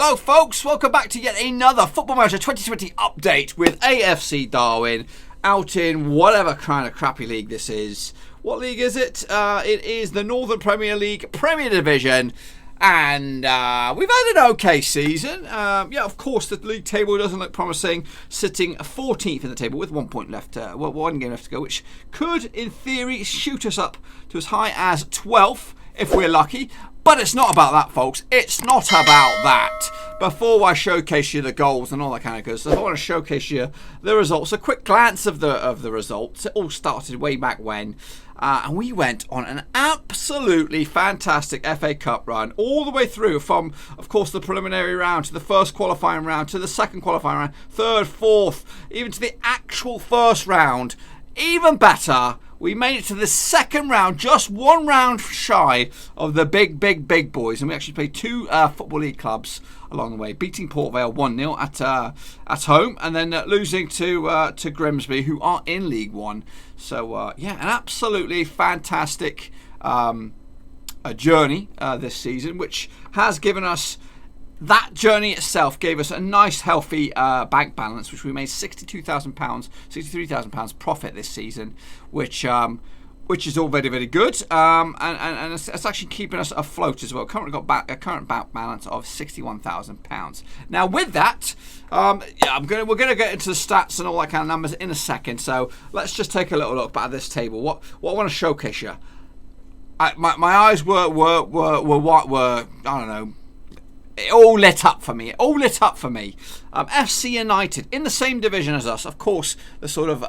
Hello folks, welcome back to yet another Football Manager 2020 update with AFC Darwen out in whatever kind of crappy league this is. What league is it? It is the Northern Premier League Premier Division, and we've had an okay season. Of course the league table doesn't look promising, sitting 14th in the table with 1 point left, one game left to go, which could in theory shoot us up to as high as 12th if we're lucky. But it's not about that, folks. It's not about that. Before I showcase you the goals and all that kind of good stuff, I want to showcase you the results. A quick glance of the results. It all started way back when. And we went on an absolutely fantastic FA Cup run all the way through from, of course, the preliminary round to the first qualifying round to the second qualifying round, third, fourth, even to the actual first round. Even better, we made it to the second round, just one round shy of the big boys. And we actually played two Football League clubs along the way, beating Port Vale 1-0 at home, and then losing to Grimsby, who are in League One. So, an absolutely fantastic journey this season, which has given us... That journey itself gave us a nice, healthy bank balance, which we made £62,000, £63,000 profit this season, which is all very, very good, and it's actually keeping us afloat as well. Currently got a current bank balance of £61,000. Now, with that, we're gonna get into the stats and all that kind of numbers in a second. So let's just take a little look at this table. What I want to showcase you. My eyes were I don't know. It all lit up for me. FC United in the same division as us. Of course, the sort of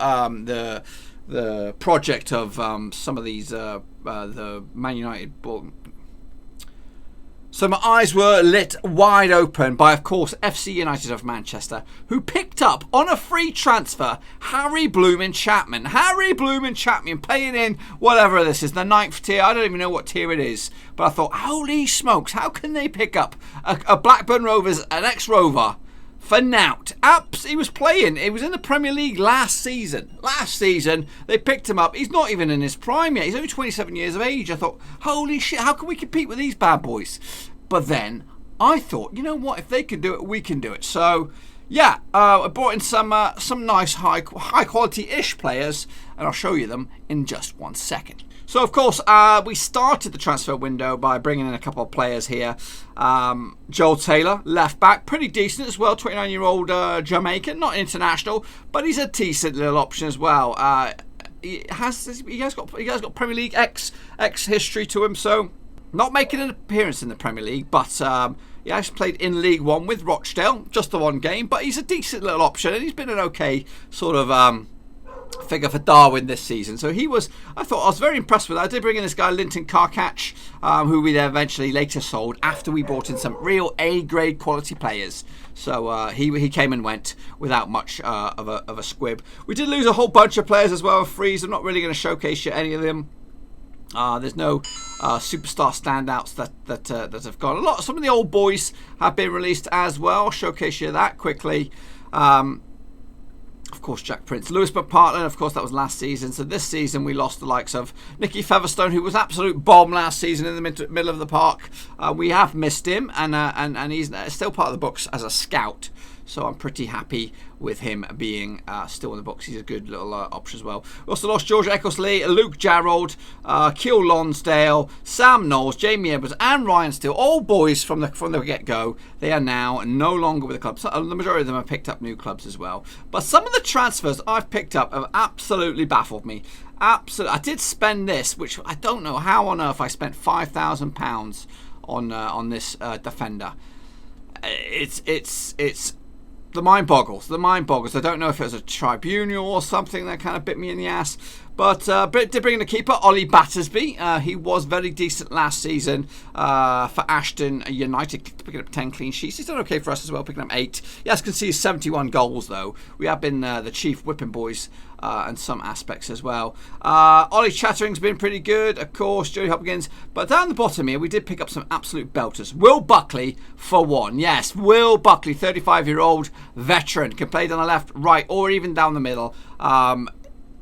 the project of some of these the Man United. So my eyes were lit wide open by, of course, FC United of Manchester, who picked up on a free transfer Harry Bloomin' Chapman. Harry Bloomin' Chapman playing in whatever this is, the 9th tier. I don't even know what tier it is. But I thought, holy smokes, how can they pick up a Blackburn Rovers, an ex-Rover, for nout? He was playing. He was in the Premier League last season. They picked him up. He's not even in his prime yet. He's only 27 years of age. I thought, holy shit, how can we compete with these bad boys? But then I thought, you know what? If they can do it, we can do it. So, I brought in some nice high quality-ish players, and I'll show you them in just 1 second. So, of course, we started the transfer window by bringing in a couple of players here. Joel Taylor, left back, pretty decent as well. 29-year-old Jamaican, not international, but he's a decent little option as well. He has got Premier League X history to him, so not making an appearance in the Premier League, but he has played in League One with Rochdale, just the one game. But he's a decent little option, and he's been an okay sort of figure for Darwen this season. So I was very impressed with that. I did bring in this guy Linton Carcatch, who we eventually later sold after we brought in some real A-grade quality players. So he came and went without much of a squib. We did lose a whole bunch of players as well. Freeze. I'm not really going to showcase you any of them. There's no superstar standouts that have gone. Some of the old boys have been released as well. I'll showcase you that quickly. Of course, Jack Prince, Lewis McPartland, of course, that was last season. So this season we lost the likes of Nicky Featherstone, who was absolute bomb last season in the middle of the park. We have missed him, and he's still part of the books as a scout. So I'm pretty happy with him being still in the books. He's a good little option as well. We also lost George Ecclesley, Luke Jarrold, Keel Lonsdale, Sam Knowles, Jamie Edwards, and Ryan Steele. All boys from the get-go. They are now no longer with the club. So, the majority of them have picked up new clubs as well. But some of the transfers I've picked up have absolutely baffled me. Absolutely. I did spend this, which I don't know how on earth I spent £5,000 on this defender. It's the mind boggles. I don't know if it was a tribunal or something that kind of bit me in the ass. But did bring in the keeper, Ollie Battersby. He was very decent last season for Ashton United, picking up 10 clean sheets. He's done okay for us as well, picking up 8. Yes, can see 71 goals, though. We have been the chief whipping boys in some aspects as well. Ollie Chattering's been pretty good, of course, Joey Hopkins. But down the bottom here, we did pick up some absolute belters. Will Buckley, for one. Yes, Will Buckley, 35-year-old veteran, can play down the left, right, or even down the middle.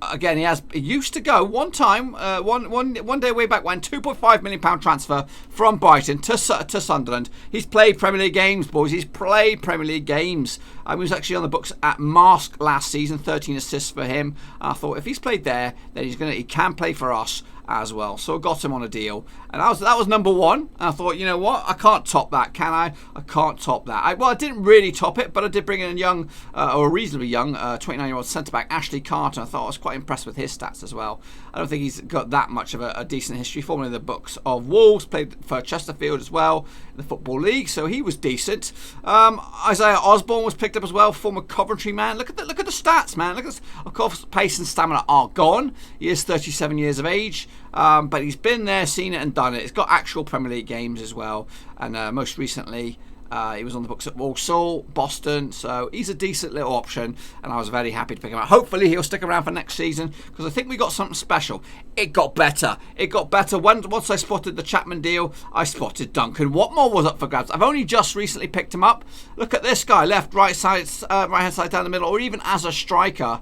again, he used to go one time, one day way back when, £2.5 million transfer from Brighton to Sunderland. He's played Premier League games, boys. He's played Premier League games. He was actually on the books at Marsk last season, 13 assists for him. I thought if he's played there, then he can play for us as well. So I got him on a deal, and that was number one. And I thought, you know what, I can't top that, can I? I can't top that. I didn't really top it, but I did bring in a young, or a reasonably young, 29-year-old centre-back, Ashley Carter. I thought I was quite impressed with his stats as well. I don't think he's got that much of a decent history. Formerly in the books of Wolves, played for Chesterfield as well in the Football League, so he was decent. Isaiah Osborne was picked up as well, former Coventry man. Look at the stats, man. Look at this. Of course, pace and stamina are gone. He is 37 years of age. But he's been there, seen it and done it. He's got actual Premier League games as well, and most recently he was on the books at Walsall, Boston, so he's a decent little option, and I was very happy to pick him up. Hopefully he'll stick around for next season, because I think we got something special. It got better. Once I spotted the Chapman deal, I spotted Duncan Watmore was up for grabs. I've only just recently picked him up. Look at this guy, left, right hand side down the middle, or even as a striker.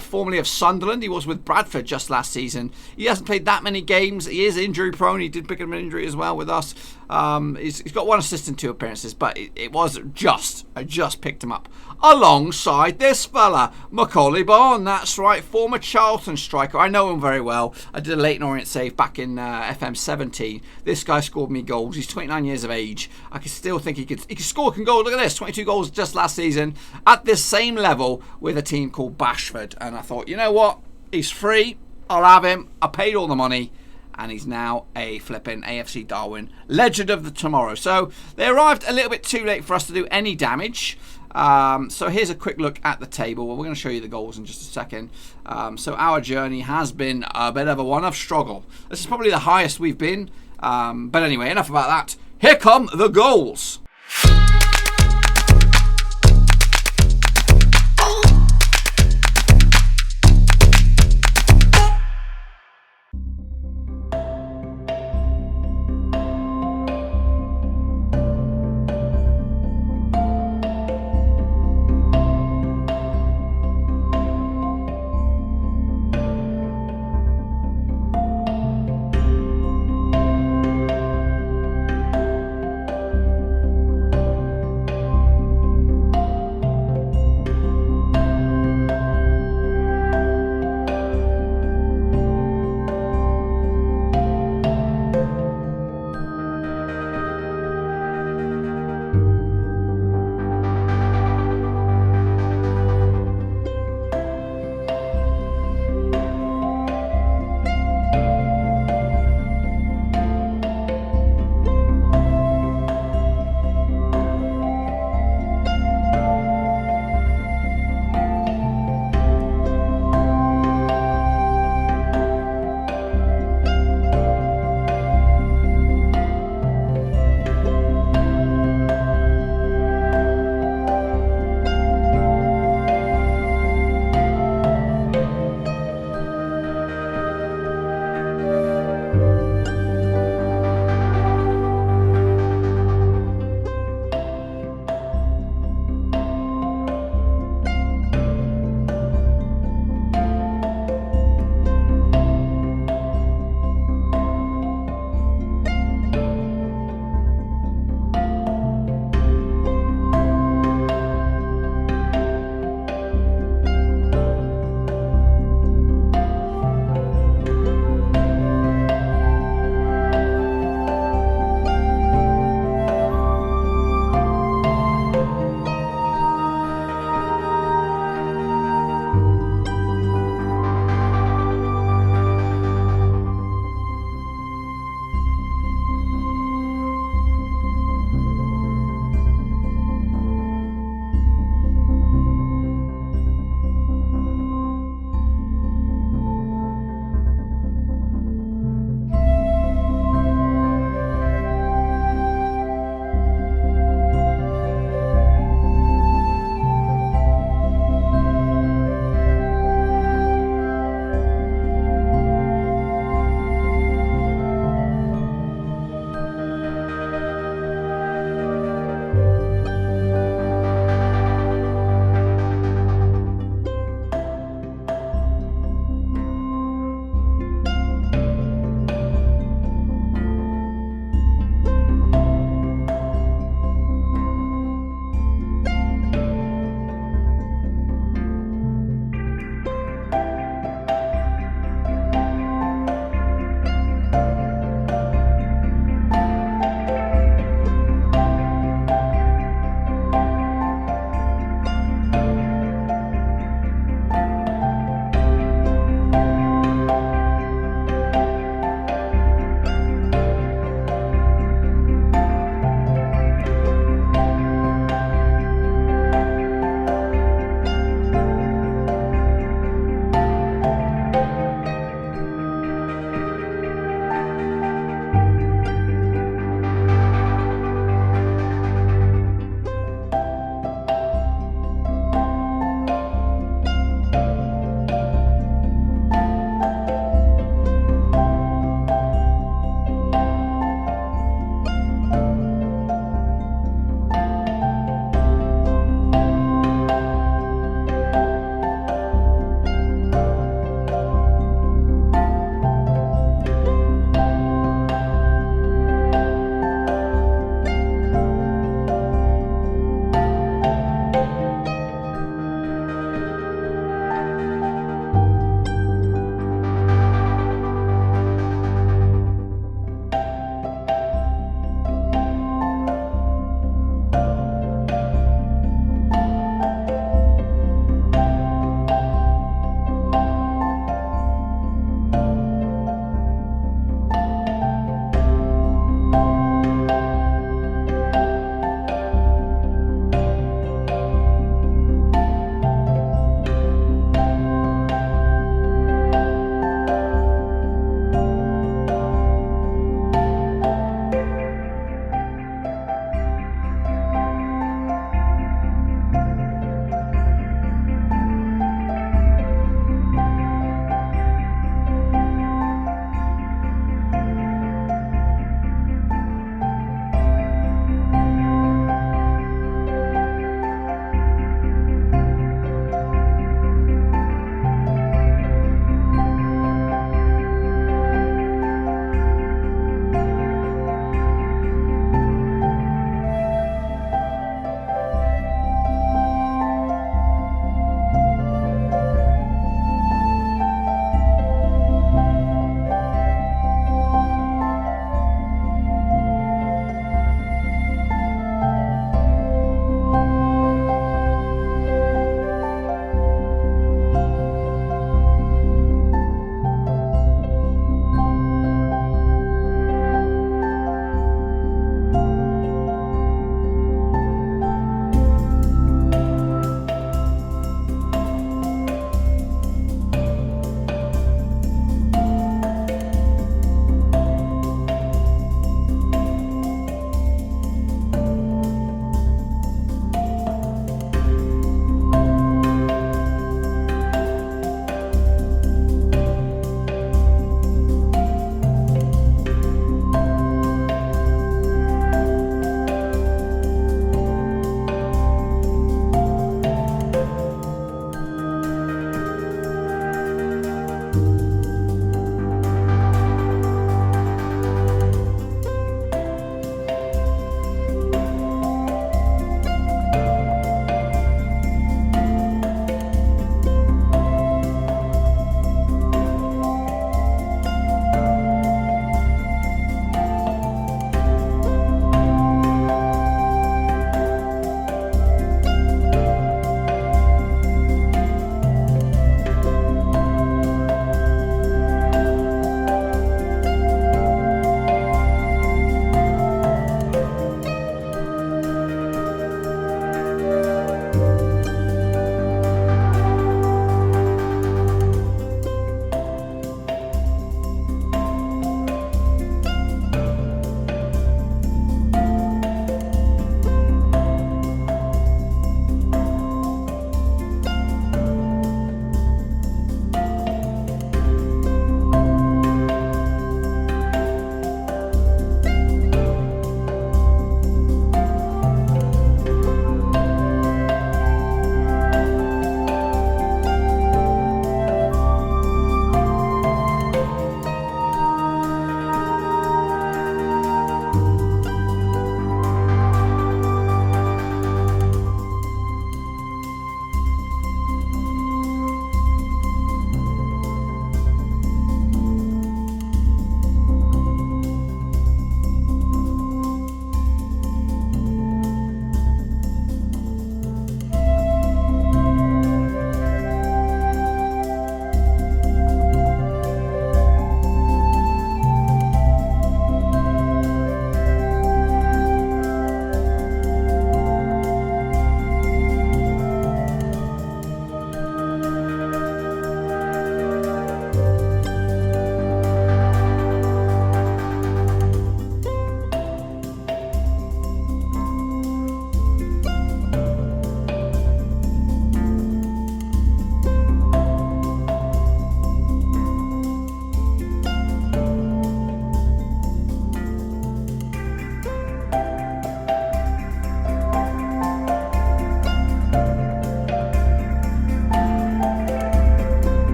Formerly of Sunderland, he was with Bradford just last season. He hasn't played that many games. He is injury prone. He did pick up an injury as well with us. He's got 1 assist in 2 appearances, but it was I just picked him up alongside this fella, Macaulay Bonne. That's right, former Charlton striker. I know him very well. I did a Leyton Orient save back in FM20. This guy scored me goals. He's 29 years of age. I can still think he could score goals. Look at this, 22 goals just last season at this same level with a team called Bashford. And I thought, you know what? He's free. I'll have him. I paid all the money. And he's now a flipping AFC Darwen legend of the tomorrow. So they arrived a little bit too late for us to do any damage. So here's a quick look at the table. Well, we're going to show you the goals in just a second. So our journey has been a bit of a one of struggle. This is probably the highest we've been. But anyway, enough about that. Here come the goals.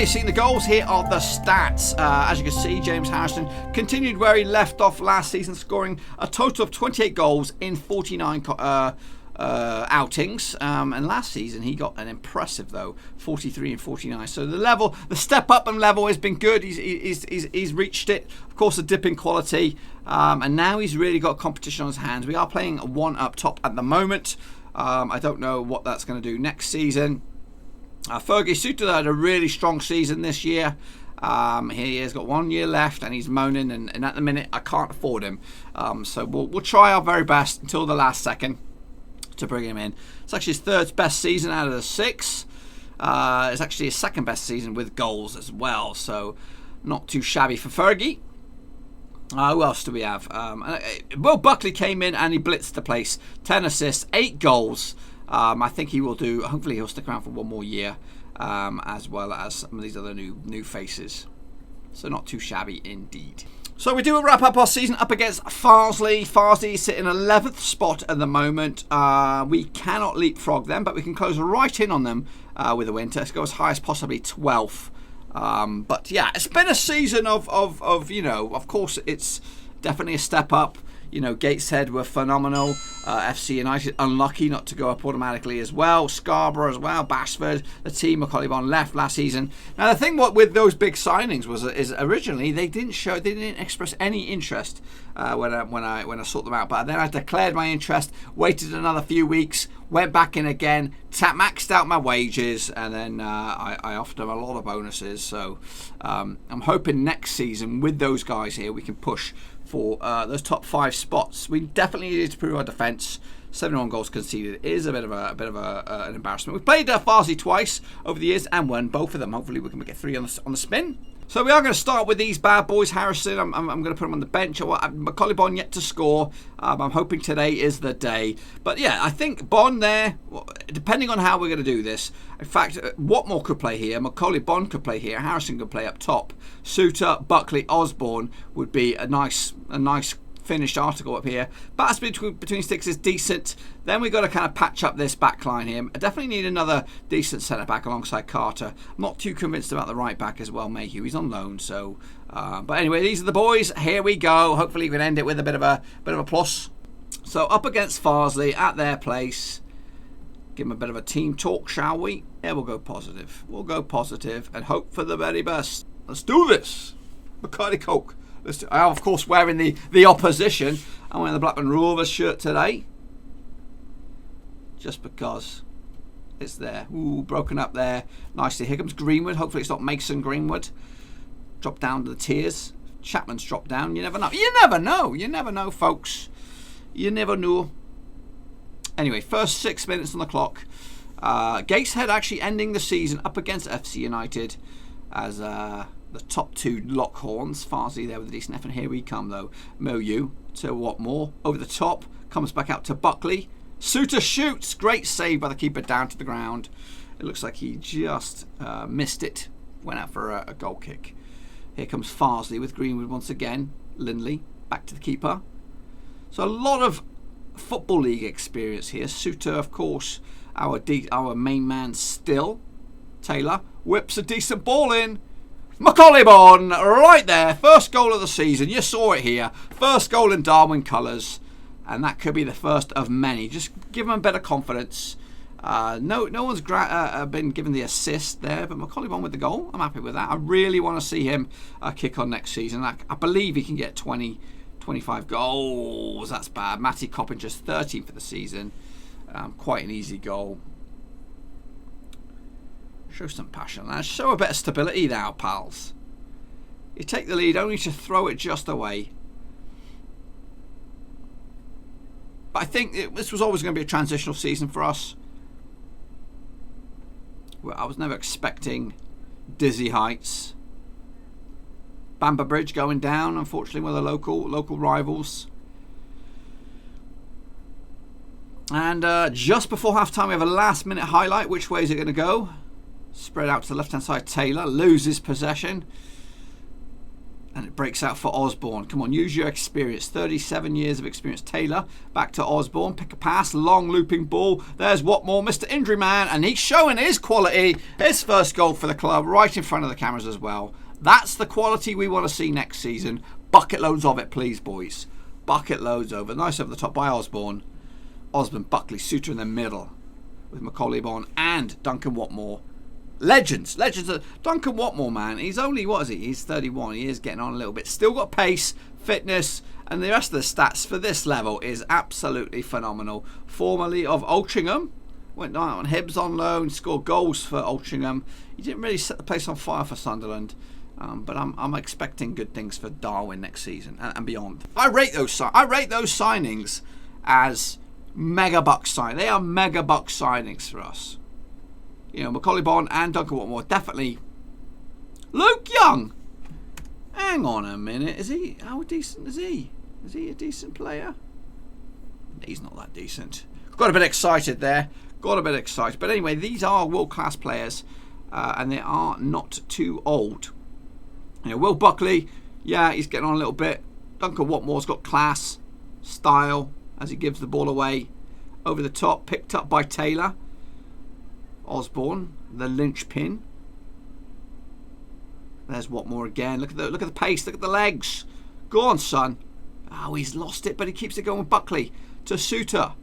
you've seen the goals. Here are the stats. As you can see, James Harrison continued where he left off last season, scoring a total of 28 goals in 49 outings. And last season he got an impressive, though, 43 and 49. So the step up and level has been good. He's reached it. Of course, a dip in quality. And now he's really got competition on his hands. We are playing one up top at the moment. I don't know what that's going to do next season. Fergie Suter had a really strong season this year. He has got 1 year left and he's moaning, and at the minute I can't afford him. So we'll try our very best until the last second to bring him in. It's actually his third best season out of the 6. It's actually his second best season with goals as well, so not too shabby for Fergie. Who else do we have? Will Buckley came in and he blitzed the place. 10 assists, 8 goals. I think he will do. Hopefully he'll stick around for 1 more year, as well as some of these other new faces. So not too shabby indeed. So we do wrap up our season up against Farsley. Farsley sit in 11th spot at the moment. We cannot leapfrog them, but we can close right in on them with a win. Let's go as high as possibly 12th. But yeah, it's been a season of of course it's definitely a step up. Gateshead were phenomenal. FC United unlucky not to go up automatically as well. Scarborough as well. Bashford, the team, Macaulay Bonne left last season. Now the thing with those big signings is originally they didn't express any interest when I sought them out. But then I declared my interest, waited another few weeks, went back in again, maxed out my wages, and then I offered them a lot of bonuses. So I'm hoping next season with those guys here we can push for those top 5 spots. We definitely needed to prove our defence. 71 goals conceded is a bit of an embarrassment. We've played Farsley twice over the years and won both of them. Hopefully we can get 3 on the spin. So we are going to start with these bad boys. Harrison, I'm going to put him on the bench. Macaulay Bonne yet to score. I'm hoping today is the day. But yeah, I think Bonne there, depending on how we're going to do this. In fact, Watmore could play here. Macaulay Bonne could play here. Harrison could play up top. Suter, Buckley, Osborne would be a nice finished article up here. Balance between sticks is decent. Then we've got to kind of patch up this back line here. I definitely need another decent centre back alongside Carter. I'm not too convinced about the right back as well, Mayhew. He's on loan, so. But anyway, these are the boys. Here we go. Hopefully, we can end it with a bit of a plus. So up against Farsley at their place. Give them a bit of a team talk, shall we? Yeah, we'll go positive. We'll go positive and hope for the very best. Let's do this. Bacardi Coke. I am, of course, wearing the opposition. I'm wearing the Blackburn Rovers shirt today. Just because it's there. Ooh, broken up there. Nicely. Here comes Greenwood. Hopefully it's not Mason Greenwood. Drop down to the tiers. Chapman's dropped down. You never know. You never know. You never know, folks. You never know. Anyway, first 6 minutes on the clock. Gateshead actually ending the season up against FC United as the top 2 Lockhorns. Farsley there with a decent F, and here we come though. Milieu to Watmore. Over the top. Comes back out to Buckley. Suter shoots. Great save by the keeper down to the ground. It looks like he just missed it. Went out for a goal kick. Here comes Farsley with Greenwood once again. Lindley back to the keeper. So a lot of Football League experience here. Suter, of course, our main man still. Taylor whips a decent ball in. Macaulay Bonne right there. First goal of the season. You saw it here. First goal in Darwen colours. And that could be the first of many. Just give him a bit of confidence. No one's been given the assist there, but Macaulay Bonne with the goal. I'm happy with that. I really want to see him kick on next season. I believe he can get 25 goals. That's bad. Matty Coppinger's 13 for the season. Quite an easy goal. Show some passion. Now show a bit of stability now, pals. You take the lead only to throw it just away. But I think this was always going to be a transitional season for us. I was never expecting dizzy heights. Bamber Bridge going down, unfortunately, with the local rivals. And just before half-time, we have a last-minute highlight. Which way is it going to go? Spread out to the left-hand side. Taylor loses possession. And it breaks out for Osborne. Come on, use your experience. 37 years of experience. Taylor, back to Osborne. Pick a pass. Long looping ball. There's Watmore, Mr. Injury Man. And he's showing his quality. His first goal for the club, right in front of the cameras as well. That's the quality we want to see next season. Bucket loads of it, please, boys. Bucket loads over. Nice over the top by Osborne. Osborne, Buckley, Suter in the middle. With Macaulay Bonne and Duncan Watmore. Legends. Duncan Watmore, man. He's only, what is he? He's 31. He is getting on a little bit. Still got pace, fitness, and the rest of the stats for this level is absolutely phenomenal. Formerly of Altrincham. Went down on Hibs on loan, scored goals for Altrincham. He didn't really set the place on fire for Sunderland. But I'm expecting good things for Darwen next season and beyond. I rate those signings as mega buck signings. They are mega buck signings for us. You know, Macaulay Bonne and Duncan Watmore, definitely. Luke Young! Hang on a minute. How decent is he? Is he a decent player? He's not that decent. Got a bit excited there. But anyway, these are world-class players. And they are not too old. You know, Will Buckley, yeah, he's getting on a little bit. Duncan Watmore's got class, style, as he gives the ball away. Over the top, picked up by Taylor. Osborne, the linchpin. There's Watmore again. Look at the pace. Look at the legs. Go on, son. Oh, he's lost it, but he keeps it going with Buckley to Suter.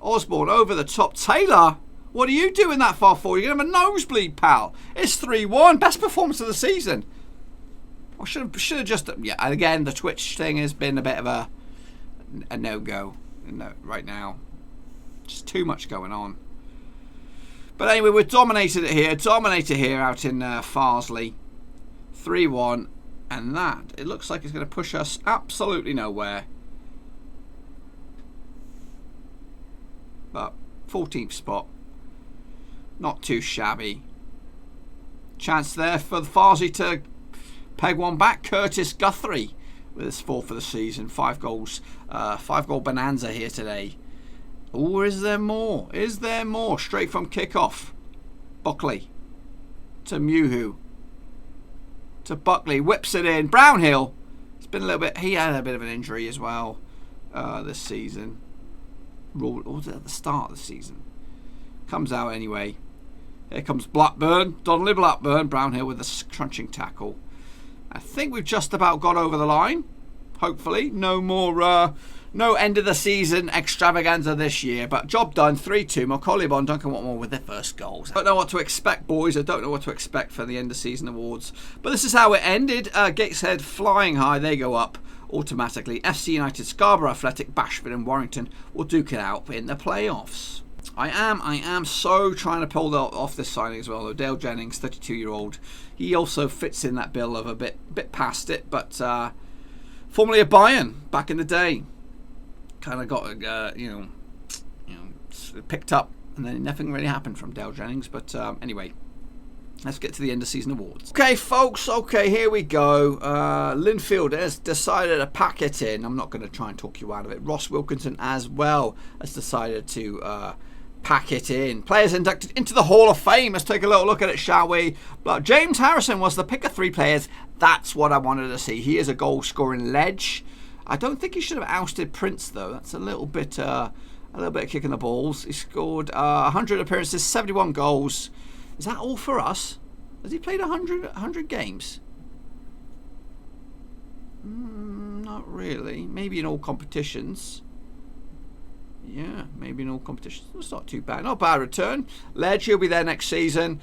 Osborne over the top. Taylor, what are you doing that far for? You're gonna have a nosebleed, pal. It's 3-1. Best performance of the season. I should have just, yeah. And again, the Twitch thing has been a bit of a no-go right now. Just too much going on. But anyway, we're dominated here out in Farsley. 3-1. And that, it looks like it's going to push us absolutely nowhere. But 14th spot. Not too shabby. Chance there for the Farsley to peg one back. Curtis Guthrie with his 4th for the season. 5 goals. 5-goal bonanza here today. Or is there more? Straight from kickoff. Buckley to Muhu to Buckley. Whips it in. Brownhill. It's been a little bit. He had a bit of an injury as well this season. Or was it at the start of the season? Comes out anyway. Here comes Blackburn. Donnelly Blackburn. Brownhill with a crunching tackle. I think we've just about got over the line. Hopefully. No more. No end of the season extravaganza this year, but job done. 3-2. Macaulay Bonne, Duncan Watmore with their first goals. I don't know what to expect, boys. I don't know what to expect for the end of season awards. But this is how it ended. Gateshead flying high. They go up automatically. FC United, Scarborough Athletic, Bashford and Warrington will duke it out in the playoffs. I am so trying to pull off this signing as well. Though Dale Jennings, 32-year-old, he also fits in that bill of a bit past it, but formerly a Bayern back in the day. Kind of got picked up, and then nothing really happened from Dale Jennings. But anyway, let's get to the end of season awards. Okay, folks. Okay, here we go. Linfield has decided to pack it in. I'm not going to try and talk you out of it. Ross Wilkinson as well has decided to pack it in. Players inducted into the Hall of Fame. Let's take a little look at it, shall we? But James Harrison was the pick of 3 players. That's what I wanted to see. He is a goal-scoring ledge. I don't think he should have ousted Prince, though. That's a little bit of kicking the balls. He scored 100 appearances, 71 goals. Is that all for us? Has he played 100 games? Not really. Maybe in all competitions. Yeah, maybe in all competitions. That's not too bad. Not a bad return. Ledge, he'll be there next season.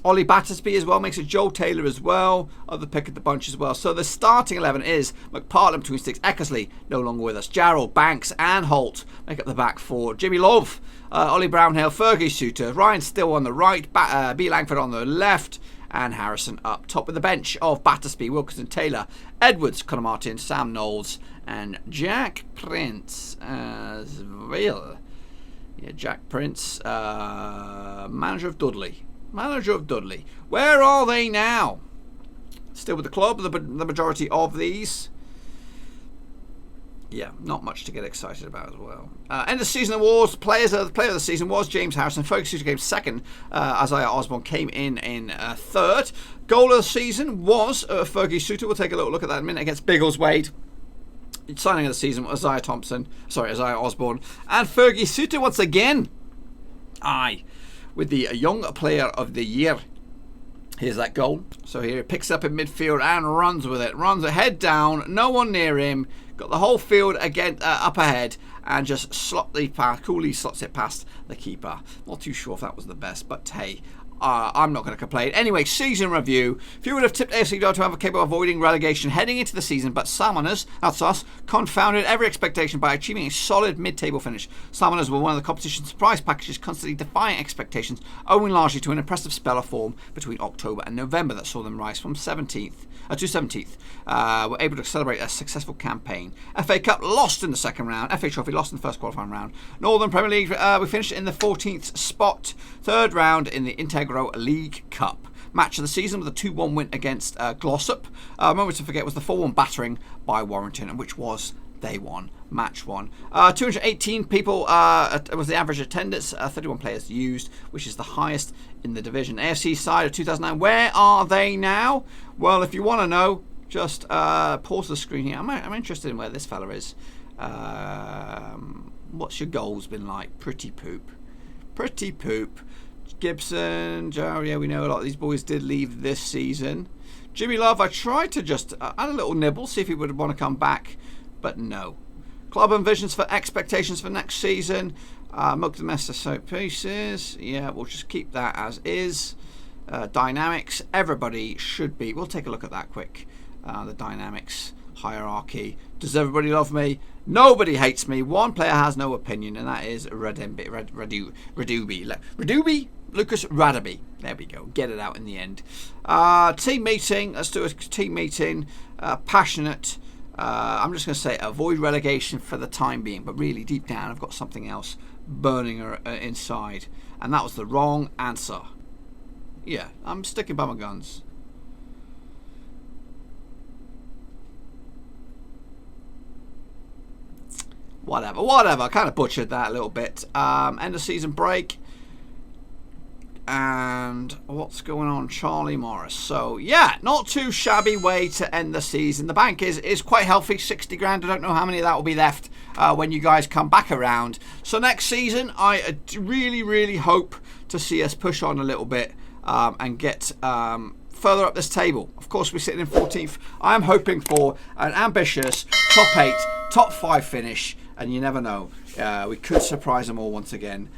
Ollie Battersby as well makes it. Joel Taylor as well. Other pick of the bunch as well. So the starting 11 is McPartland between sticks. Eckersley no longer with us. Jarrell, Banks and Holt make up the back 4. Jimmy Love, Ollie Brownhill, Fergie Suter. Ryan Still on the right. B. Langford on the left. And Harrison up top with the bench of Battersby, Wilkinson, Taylor, Edwards, Conor Martin, Sam Knowles and Jack Prince as well. Yeah, Jack Prince, manager of Dudley. Where are they now? Still with the club, the majority of these. Yeah, not much to get excited about as well. End of season awards. The player of the season was James Harrison. Fergie Suter came second. Isaiah Osborne came in third. Goal of the season was Fergie Suter. We'll take a little look at that in a minute against Biggleswade. Signing of the season was Isaiah Osborne. And Fergie Suter once again. Aye, with the Young Player of the Year. Here's that goal. So here he picks up in midfield and runs with it. Runs it head down. No one near him. Got the whole field again up ahead. And just coolly slots it past the keeper. Not too sure if that was the best. But hey, I'm not going to complain. Anyway, season review. Few would have tipped AFC Darwen to have a capable of avoiding relegation heading into the season, but Salmoners, that's us, confounded every expectation by achieving a solid mid-table finish. Salmoners were one of the competition's surprise packages, constantly defying expectations, owing largely to an impressive spell of form between October and November that saw them rise from 17th to 17th. Were able to celebrate a successful campaign. FA Cup lost in the second round. FA Trophy lost in the first qualifying round. Northern Premier League, we finished in the 14th spot. Third round in the Integro League Cup. Match of the season with a 2-1 win against Glossop. Moment to forget was the 4-1 battering by Warrington, which was they won. Match 1. 218 people was the average attendance. 31 players used, which is the highest in the division. AFC side of 2009. Where are they now? Well, if you want to know, just pause the screen here. I'm interested in where this fella is. What's your goals been like? Pretty poop. Pretty poop. Gibson, Joe, yeah, we know a lot of these boys did leave this season. Jimmy Love, I tried to just add a little nibble, see if he would want to come back, but no. Club and visions for expectations for next season. Mug the Master Soap Pieces. Yeah, we'll just keep that as is. Dynamics, everybody should be. We'll take a look at that quick. The dynamics hierarchy. Does everybody love me? Nobody hates me. One player has no opinion, and that is Radubi. Lucas Radaby. There we go. Get it out in the end. Team meeting. Let's do a team meeting. Passionate. I'm just going to say avoid relegation for the time being, but really deep down I've got something else burning inside, and that was the wrong answer. Yeah, I'm sticking by my guns. Whatever. I kind of butchered that a little bit. End of season break. And what's going on? Charlie Morris. So, yeah, not too shabby way to end the season. The bank is quite healthy, 60 grand. I don't know how many of that will be left when you guys come back around. So next season, I really, really hope to see us push on a little bit and get further up this table. Of course, we're sitting in 14th. I am hoping for an ambitious top 8, top 5 finish. And you never know. We could surprise them all once again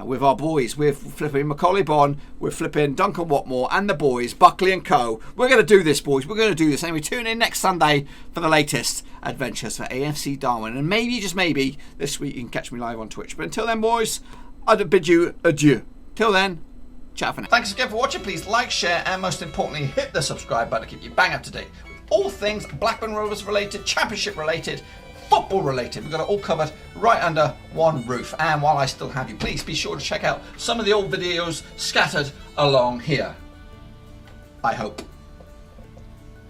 with our boys. We're flipping Macaulay Bonne. We're flipping Duncan Watmore and the boys, Buckley and Co. We're going to do this, boys. We're going to do this. Anyway, tune in next Sunday for the latest adventures for AFC Darwen. And maybe, just maybe, this week you can catch me live on Twitch. But until then, boys, I'd bid you adieu. Till then, ciao for now. Thanks again for watching. Please like, share, and most importantly, hit the subscribe button to keep you bang up to date with all things Blackburn Rovers related, championship related, football related. We've got it all covered right under one roof. And while I still have you, please be sure to check out some of the old videos scattered along here. I hope.